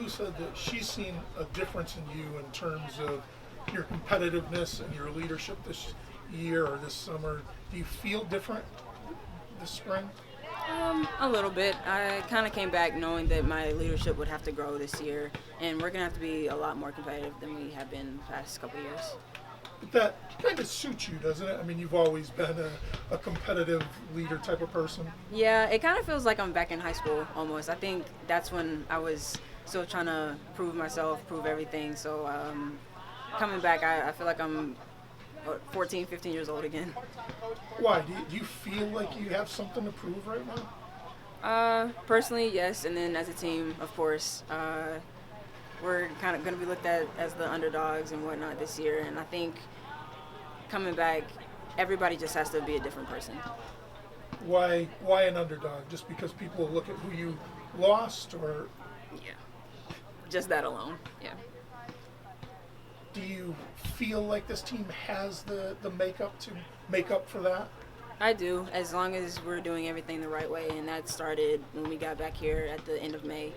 Lou said that she's seen a difference in you in terms of your competitiveness and your leadership this year or this summer. Do you feel different this spring? A little bit. I kind of came back knowing that my leadership would have to grow this year, and we're going to have to be a lot more competitive than we have been the past couple of years. But that kind of suits you, doesn't it? I mean, you've always been a competitive leader type of person. Yeah, it kind of feels like I'm back in high school almost. I think that's when I was still trying to prove myself, prove everything. So coming back, I feel like I'm 14, 15 years old again. Why? Do you feel like you have something to prove right now? Personally, yes, and then as a team, of course, we're kind of going to be looked at as the underdogs and whatnot this year, and I think coming back, everybody just has to be a different person. Why an underdog? Just because people look at who you lost, or Yeah, just that alone, yeah. do you feel like this team has the makeup to make up for that? I do, as long as we're doing everything the right way, and that started when we got back here at the end of May.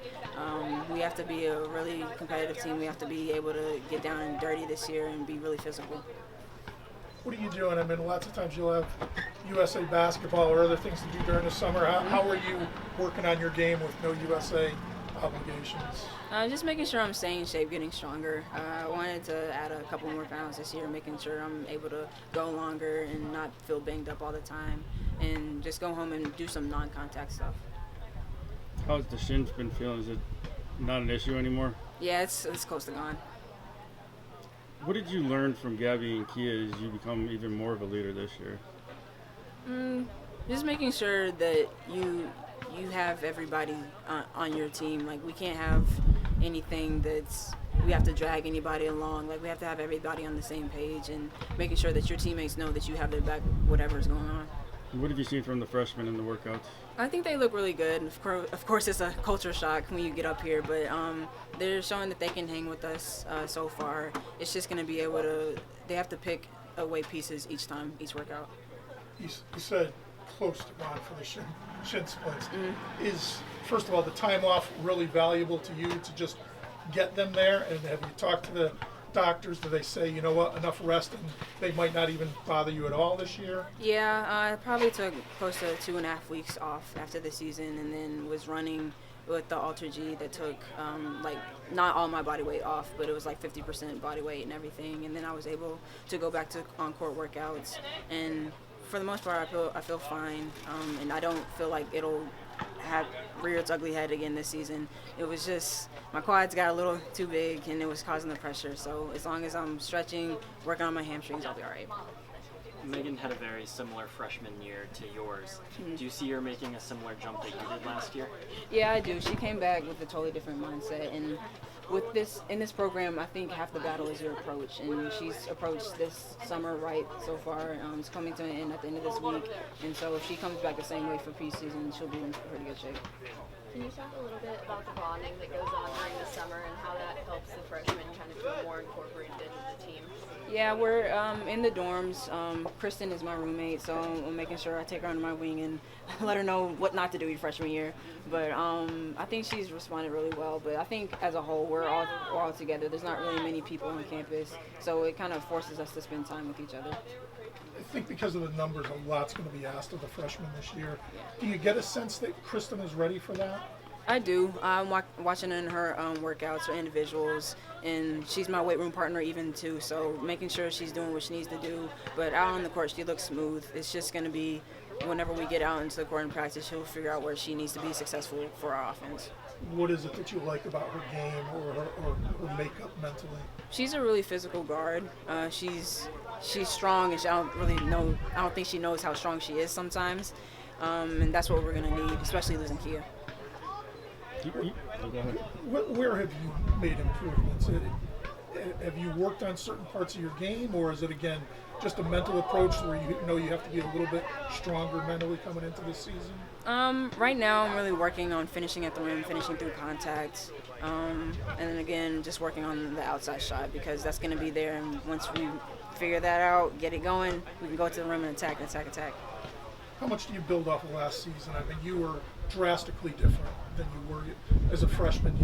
We have to be a really competitive team. We have to be able to get down and dirty this year and be really physical. What are you doing? I mean, lots of times you'll have USA basketball or other things to do during the summer. How are you working on your game with no USA obligations? Just making sure I'm staying in shape, getting stronger. I wanted to add a couple more pounds this year, making sure I'm able to go longer and not feel banged up all the time, and just go home and do some non-contact stuff. How's the shins been feeling? Is it not an issue anymore? Yeah, it's close to gone. What did you learn from Gabby and Kia as you become even more of a leader this year? Just making sure that you have everybody on your team. Like, we can't have anything we have to drag anybody along. Like, we have to have everybody on the same page, and making sure that your teammates know that you have their back whatever's going on. What have you seen from the freshmen in the workouts? I think they look really good. Of course, it's a culture shock when you get up here, but they're showing that they can hang with us so far. It's just going to be able to – they have to pick away pieces each time, each workout. You said close to gone for the shin splints. Is, first of all, the time off really valuable to you to just get them there? And have you talked to the doctors? Do they say, you know what, enough rest and they might not even bother you at all this year? Yeah, I probably took close to 2.5 weeks off after the season, and then was running with the Alter G that took not all my body weight off, but it was like 50% body weight and everything. And then I was able to go back to on-court workouts, and for the most part I feel fine, and I don't feel like it'll rear its ugly head again this season. It was just my quads got a little too big and it was causing the pressure. So as long as I'm stretching, working on my hamstrings, I'll be all right. Megan had a very similar freshman year to yours. Do you see her making a similar jump that you did last year? Yeah, I do. She came back with a totally different mindset, and in this program, I think half the battle is your approach, and she's approached this summer right so far. It's coming to an end at the end of this week, and so if she comes back the same way for preseason, she'll be in pretty good shape. Can you talk a little bit about the bonding that goes on during the summer and how that helps the freshmen kind of feel more incorporated into the team? Yeah, we're in the dorms. Kristen is my roommate, so I'm making sure I take her under my wing and let her know what not to do your freshman year. But I think she's responded really well. But I think as a whole, we're all together. There's not really many people on campus, so it kind of forces us to spend time with each other. I think because of the numbers, a lot's going to be asked of the freshmen this year. Do you get a sense that Kristen is ready for that? I do. I'm watching in her workouts, her individuals, and she's my weight room partner even too, so making sure she's doing what she needs to do. But out on the court, she looks smooth. It's just going to be whenever we get out into the court and practice, she'll figure out where she needs to be successful for our offense. What is it that you like about her game or her makeup mentally? She's a really physical guard. She's strong, and I don't think she knows how strong she is sometimes, and that's what we're going to need, especially losing Kia. Where have you made improvements? Have you worked on certain parts of your game, or is it, again, just a mental approach where you know you have to be a little bit stronger mentally coming into the season? Right now I'm really working on finishing at the rim, finishing through contact, and then again just working on the outside shot, because that's going to be there, and once we figure that out, get it going, we can go to the rim and attack. How much do you build off of last season? I mean, you were drastically different than you were as a freshman.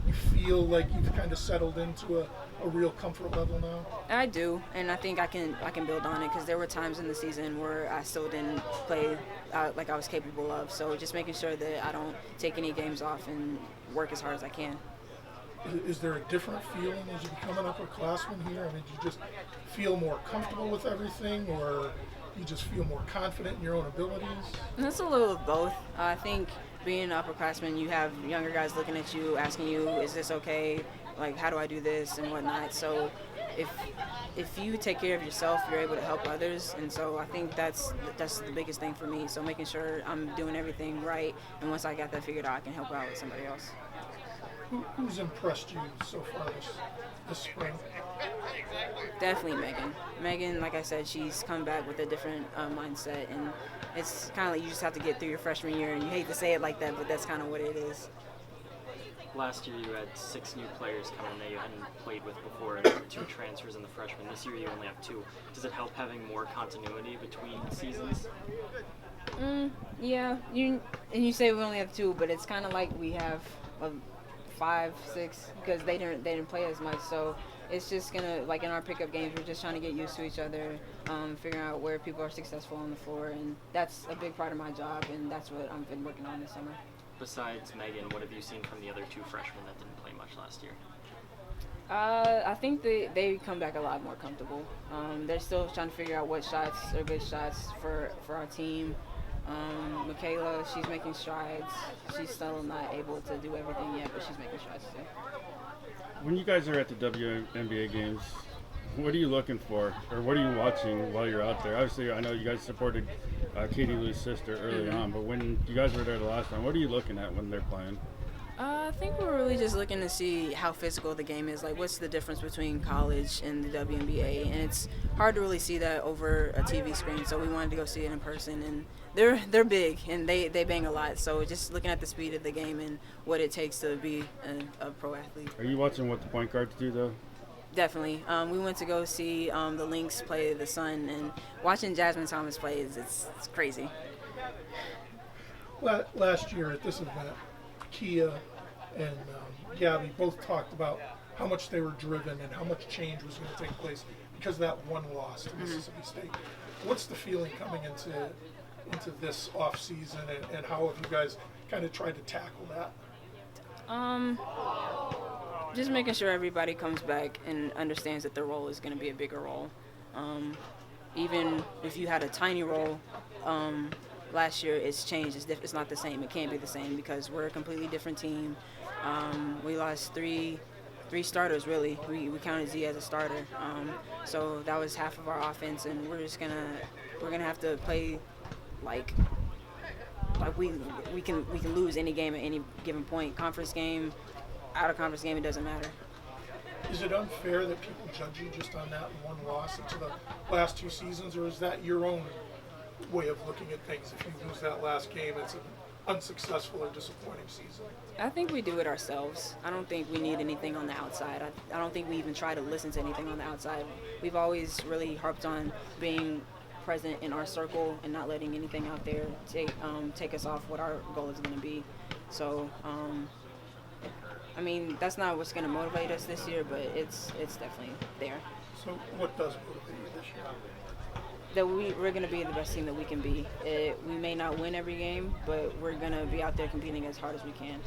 You feel like you've kind of settled into a real comfort level now? I do, and I think I can build on it because there were times in the season where I still didn't play like I was capable of. So just making sure that I don't take any games off and work as hard as I can. Is there a different feeling as you become an upperclassman here? I mean, do you just feel more comfortable with everything, or you just feel more confident in your own abilities? And it's a little of both. I think being an upperclassman, you have younger guys looking at you, asking you, "Is this okay? Like, how do I do this and whatnot?" So, if you take care of yourself, you're able to help others, and so I think that's the biggest thing for me. So making sure I'm doing everything right, and once I got that figured out, I can help out somebody else. Who's impressed you so far this spring? Definitely Megan. Megan, like I said, she's come back with a different mindset, and it's kind of like you just have to get through your freshman year, and you hate to say it like that, but that's kind of what it is. Last year you had 6 new players come in that you hadn't played with before, and 2 transfers in the freshmen. This year you only have 2. Does it help having more continuity between seasons? Yeah. You say we only have 2, but it's kind of like we have 5, 6 because they didn't play as much. So it's just gonna, like in our pickup games, we're just trying to get used to each other, figuring out where people are successful on the floor, and that's a big part of my job, and that's what I've been working on this summer. Besides Megan, what have you seen from the other 2 freshmen that didn't play much last year? I think they come back a lot more comfortable. They're still trying to figure out what shots are good shots for our team. Michaela, she's making strides. She's still not able to do everything yet, but she's making strides too. When you guys are at the WNBA games, what are you looking for, or what are you watching while you're out there? Obviously, I know you guys supported Katie Lou's sister early on, but when you guys were there the last time, what are you looking at when they're playing? I think we're really just looking to see how physical the game is. Like, what's the difference between college and the WNBA? And it's hard to really see that over a TV screen, so we wanted to go see it in person. And they're big, and they bang a lot. So just looking at the speed of the game and what it takes to be a pro athlete. Are you watching what the point guards do, though? Definitely. We went to go see the Lynx play the Sun, and watching Jasmine Thomas play it's crazy. Last year at this event, Kia and Gabby both talked about how much they were driven and how much change was going to take place because of that one loss to Mississippi State. What's the feeling coming into this off season, and how have you guys kind of tried to tackle that? Just making sure everybody comes back and understands that their role is going to be a bigger role. Even if you had a tiny role last year, it's changed. It's not the same. It can't be the same because we're a completely different team. We lost three starters, really. We counted Z as a starter. So that was half of our offense, and we're gonna have to play like we can lose any game at any given point. Conference game, out of conference game, it doesn't matter. Is it unfair that people judge you just on that one loss into the last 2 seasons, or is that your own way of looking at things? If you lose that last game, it's an unsuccessful or disappointing season. I think we do it ourselves. I don't think we need anything on the outside. I don't think we even try to listen to anything on the outside. We've always really harped on being present in our circle and not letting anything out there take us off what our goal is going to be. So, I mean, that's not what's going to motivate us this year, but it's definitely there. So what does motivate you this year? That we're going to be the best team that we can be. We may not win every game, but we're going to be out there competing as hard as we can.